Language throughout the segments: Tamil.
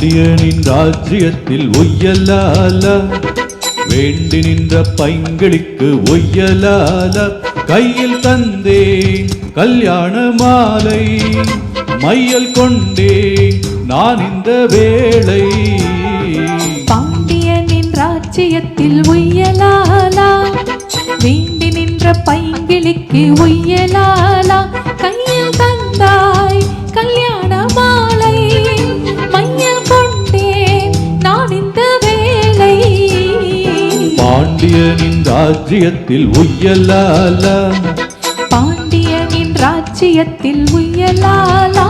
பாண்டியனின் ராஜ்யத்தில் ஒய்யலால வேண்டி நின்ற பைங்களுக்கு ஒய்யலால கையில் தந்தேன் கல்யாண மாலை மையல் கொண்டேன் நான் இந்த வேளை. பாண்டியனின் ராஜ்யத்தில் ஒய்யலாலா வேண்டி நின்ற பைங்களுக்கு ஒய்யலாலா கையில் தந்தாய் கல்யாண மாலை மையல் கொண்டேன் நான் இந்த வேளை. பாண்டியனின் ராஜ்யத்தில் ஒய்யலாலா பாண்டியனின் ராஜ்யத்தில் ஒய்யலாலா.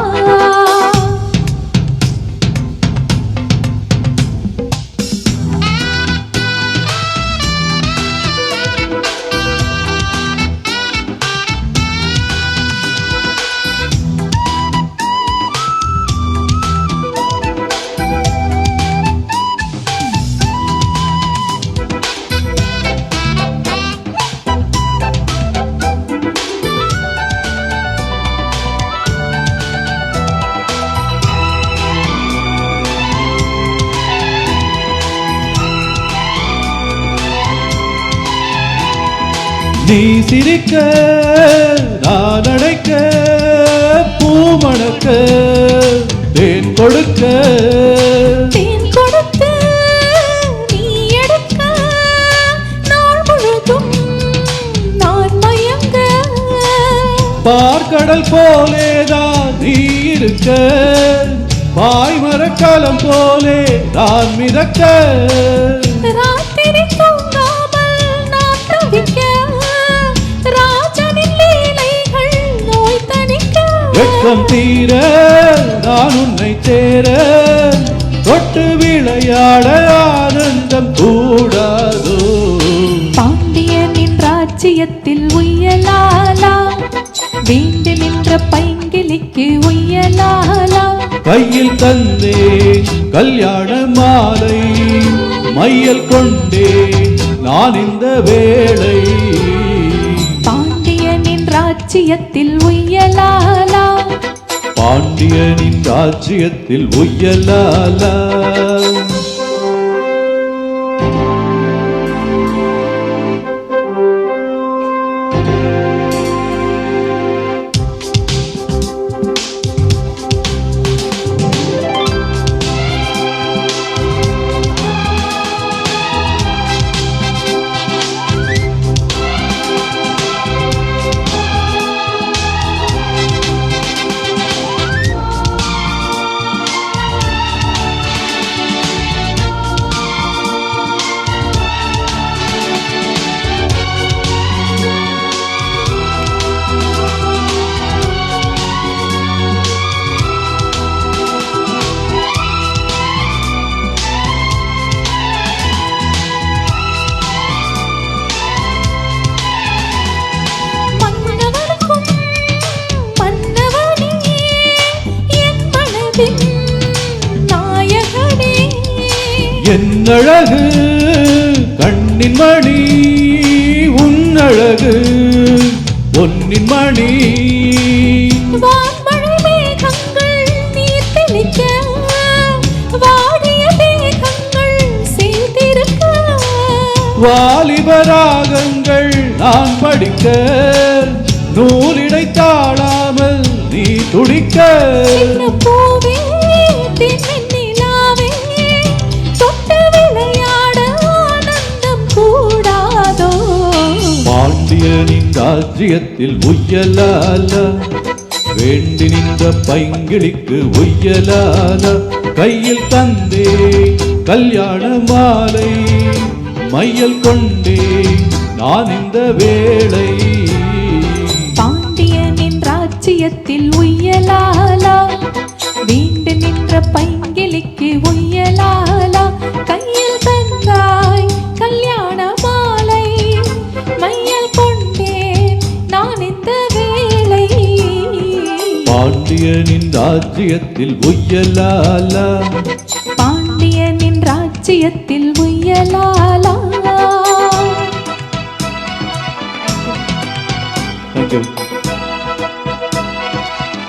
நீ சிரிக்க நான் அடைக்க பூமணக்க தேன் கொடுக்க தேன் கொடுத்து நீ எடுக்க நாள் முழுதும் நான் மயங்க. பார்க்கடல் போலேதான் நீ இருக்க பாய்மரக்காலம் போலே நான் மிதக்க. ராத்திரி தூங்காமல் நான் தவிக்க ராஜனின் லீலைகள் நோய் தணிக்க. வெட்கம் தீர நான் உன்னை சேர தொட்டு விளையாட ஆனந்தம் கூடாதோ. பாண்டியனின் ராஜ்யத்தில் ஒய்யலாலா வேண்டி நின்ற பைங்கிலிக்கு ஒய்யலாலா கையில் தந்தேன் கல்யாண மாலை மையல் கொண்டேன் நான் இந்த வேளை. பாண்டியனின் ராஜ்யத்தில் ஒய்யலாலா பாண்டியனின் ராஜ்யத்தில் ஒய்யலாலா. என்னழகு கண்ணின் மணி உன்னழகு பொன்னின் மணி. வான்மழை மேகங்கள் நீர் தெளிக்க வாடிய மேகங்கள் சேர்ந்திருக்க. வாலிபராகங்கள் நான் படிக்க நூலிடை தாழாமல் நீ துடிக்க. பூவே தென்னிலாவே தொட்டு விளையாட ஆனந்தம் கூடாதோ. பாண்டியனின் ராஜ்யத்தில் ஒய்யலால வேண்டி நின்ற பைங்கிளிக்கு ஒய்யலால கையில் தந்தே கல்யாண மாலை மையல் கொண்டே நான் இந்த வேளை. பாண்டியனின் ராஜ்யத்தில் ஒய்யலாலா வேண்டி நின்ற பைங்கிலிக்கு ஒய்யலாலா கையில் தந்தாய் கல்யாண மாலை மையல் கொண்டே நான் இந்த வேளை. பாண்டியனின் ராஜ்யத்தில் ஒய்யலாலா பாண்டியனின் ராஜ்யத்தில் ஒய்யலாலா. Thank you.